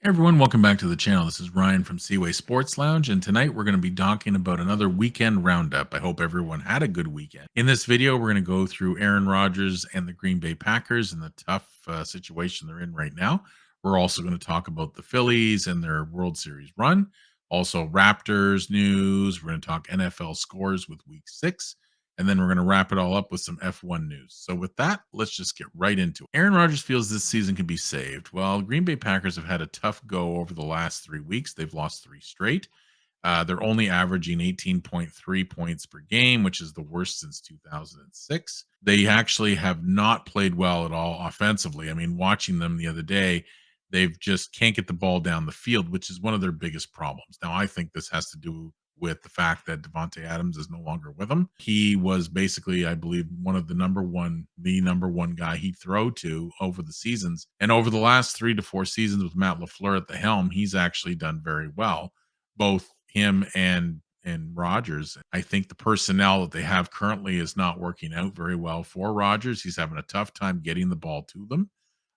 Hey everyone, welcome back to the channel. This is Ryan from Seaway Sports Lounge, and tonight we're going to be talking about another weekend roundup. I hope everyone had a good weekend. In this video, we're going to go through Aaron Rodgers and the Green Bay Packers and the tough situation they're in right now. We're also going to talk about the Phillies and their World Series run, also Raptors news. We're going to talk NFL scores with Week 6. And then we're going to wrap it all up with some F1 news. So, with that, let's just get right into it. Aaron Rodgers feels this season can be saved. Well, Green Bay Packers have had a tough go over the last 3 weeks. They've lost three straight. They're only averaging 18.3 points per game, which is the worst since 2006. They actually have not played well at all offensively. I mean, watching them the other day, they've just can't get the ball down the field, which is one of their biggest problems. Now, I think this has to do with the fact that Devontae Adams is no longer with them. He was basically, I believe, one of the number one guy he'd throw to over the seasons. And over the last 3 to 4 seasons with Matt LaFleur at the helm, he's actually done very well, both him and Rodgers. I think the personnel that they have currently is not working out very well for Rodgers. He's having a tough time getting the ball to them.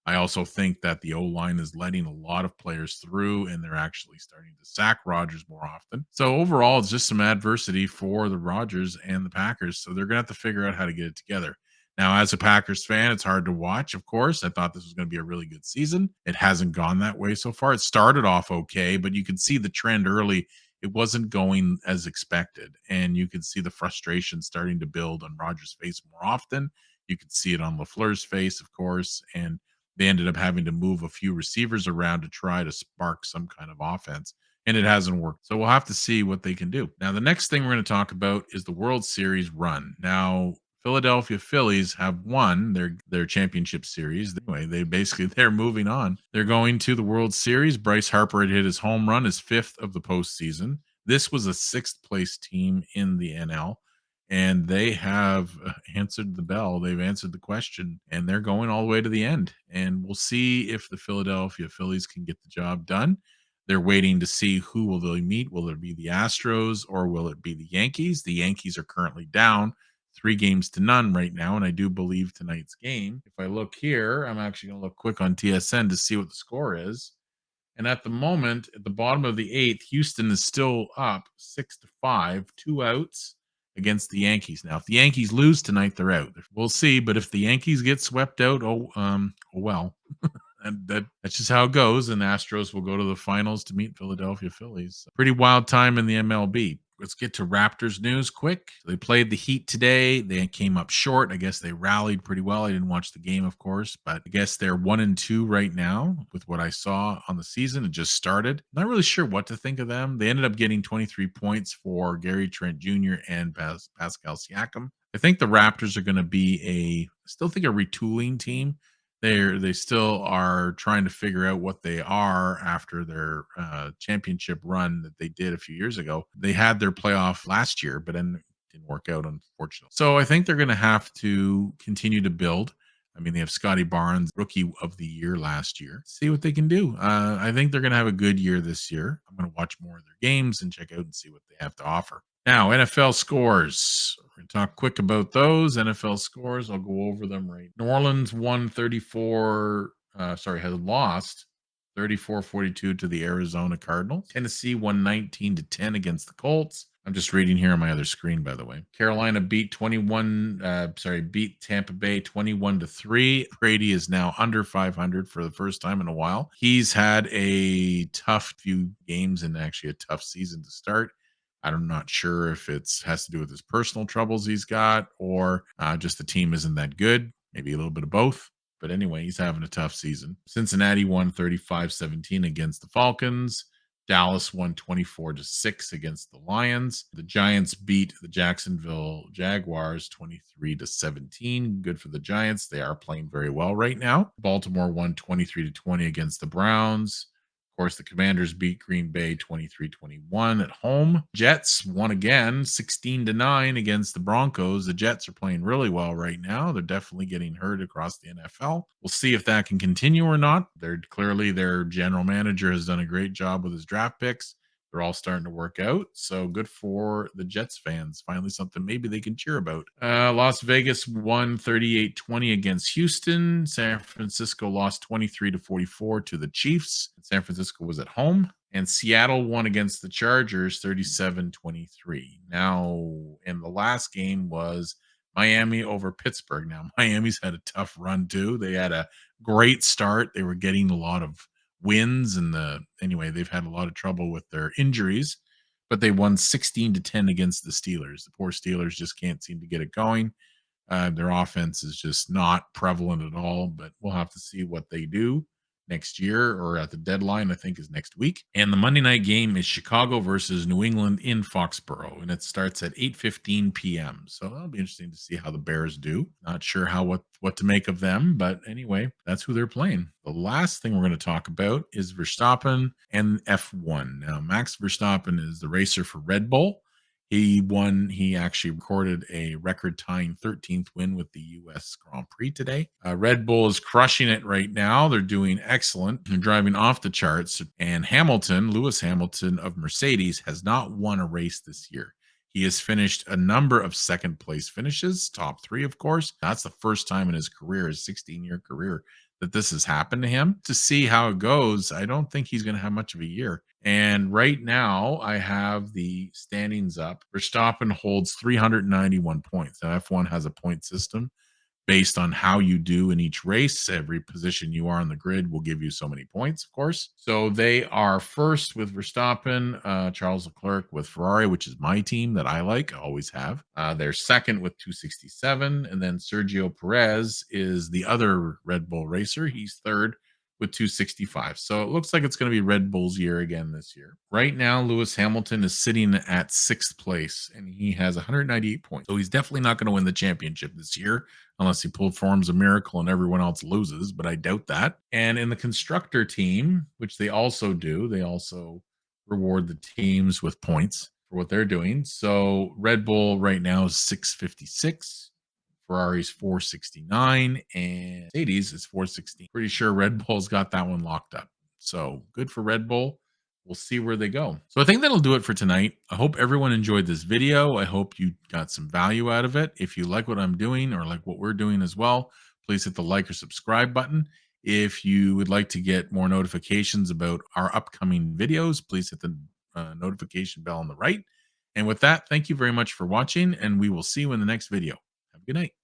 I also think that the O line is letting a lot of players through, and they're actually starting to sack Rodgers more often. So overall, it's just some adversity for the Rodgers and the Packers. So they're gonna have to figure out how to get it together. Now, as a Packers fan, it's hard to watch, of course. I thought this was going to be a really good season. It hasn't gone that way so far. It started off okay, but you can see the trend early. It wasn't going as expected. And you could see the frustration starting to build on Rodgers' face more often. You could see it on LaFleur's face, of course. And they ended up having to move a few receivers around to try to spark some kind of offense, and it hasn't worked. So we'll have to see what they can do. Now, the next thing we're going to talk about is the World Series run. Now, Philadelphia Phillies have won their championship series. Anyway, they're moving on. They're going to the World Series. Bryce Harper had hit his home run, his fifth of the postseason. This was a sixth place team in the NL, and they have answered the bell. They've answered the question, and they're going all the way to the end. And we'll see if the Philadelphia Phillies can get the job done. They're waiting to see who will they meet. Will it be the Astros or will it be the Yankees? The Yankees are currently down 3 games to none right now, and I do believe tonight's game. If I look here, I'm actually going to look quick on TSN to see what the score is. And at the moment, at the bottom of the eighth, Houston is still up 6-5, 2 outs against the Yankees. Now, if the Yankees lose tonight, they're out. We'll see. But if the Yankees get swept out, oh well. And that's just how it goes. And Astros will go to the finals to meet Philadelphia Phillies. Pretty wild time in the MLB. Let's get to Raptors news quick. They played the Heat today. They came up short. I guess they rallied pretty well. I didn't watch the game, of course, but I guess they're 1-2 right now with what I saw on the season. It just started. Not really sure what to think of them. They ended up getting 23 points for Gary Trent Jr. and Pascal Siakam. I think the Raptors are going to be still think a retooling team. They still are trying to figure out what they are after their championship run that they did a few years ago. They had their playoff last year, but then it didn't work out, unfortunately. So I think they're going to have to continue to build. I mean, they have Scotty Barnes, rookie of the year last year. See what they can do. I think they're going to have a good year this year. I'm going to watch more of their games and check out and see what they have to offer. Now, NFL scores. We're going to talk quick about those NFL scores. I'll go over them right. New Orleans won 34, has lost 34-42 to the Arizona Cardinals. Tennessee won 19-10 against the Colts. I'm just reading here on my other screen, by the way. Carolina beat beat Tampa Bay 21-3. Brady is now under 500 for the first time in a while. He's had a tough few games and actually a tough season to start. I'm not sure if it has to do with his personal troubles he's got or just the team isn't that good. Maybe a little bit of both. But anyway, he's having a tough season. Cincinnati won 35-17 against the Falcons. Dallas won 24-6 against the Lions. The Giants beat the Jacksonville Jaguars 23-17. Good for the Giants. They are playing very well right now. Baltimore won 23-20 against the Browns. Of course, the Commanders beat Green Bay 23-21 at home. Jets won again 16-9 against the Broncos. The Jets are playing really well right now. They're definitely getting hurt across the NFL. We'll see if that can continue or not. Their general manager has done a great job with his draft picks. they're all starting to work out. So good for the Jets fans. Finally, something maybe they can cheer about. Las Vegas won 38-20 against Houston. San Francisco lost 23-44 to the Chiefs. San Francisco was at home. And Seattle won against the Chargers 37-23. Now, in the last game was Miami over Pittsburgh. Now, Miami's had a tough run too. They had a great start. They were getting a lot of wins and they've had a lot of trouble with their injuries, but they won 16-10 against the Steelers. The poor Steelers just can't seem to get it going. Their offense is just not prevalent at all, but we'll have to see what they do next year, or at the deadline, I think is next week. And the Monday night game is Chicago versus New England in Foxborough, and it starts at 8:15 p.m. So that'll be interesting to see how the Bears do. Not sure what to make of them, but anyway, that's who they're playing. The last thing we're going to talk about is Verstappen and F1. Now, Max Verstappen is the racer for Red Bull. He actually recorded a record tying 13th win with the US Grand Prix today. Red Bull is crushing it right now. They're doing excellent. They're driving off the charts. And Lewis Hamilton of Mercedes, has not won a race this year. He has finished a number of second place finishes, top three, of course. That's the first time in his career, his 16-year career, that this has happened to him. To see how it goes, I don't think he's going to have much of a year. And right now, I have the standings up. Verstappen holds 391 points. Now, F1 has a point system based on how you do in each race. Every position you are on the grid will give you so many points, of course. So they are first with Verstappen, Charles Leclerc with Ferrari, which is my team that I like, I always have. They're second with 267. And then Sergio Perez is the other Red Bull racer. He's third with 265. So it looks like it's going to be Red Bull's year again this year. Right now, Lewis Hamilton is sitting at sixth place and he has 198 points. So he's definitely not going to win the championship this year unless he performs a miracle and everyone else loses, but I doubt that. And in the constructor team, which they also do, they also reward the teams with points for what they're doing. So Red Bull right now is 656. Ferrari's 469 and Mercedes is 416. Pretty sure Red Bull's got that one locked up. So good for Red Bull. We'll see where they go. So I think that'll do it for tonight. I hope everyone enjoyed this video. I hope you got some value out of it. If you like what I'm doing or like what we're doing as well, please hit the like or subscribe button. If you would like to get more notifications about our upcoming videos, please hit the notification bell on the right. And with that, thank you very much for watching, and we will see you in the next video. Have a good night.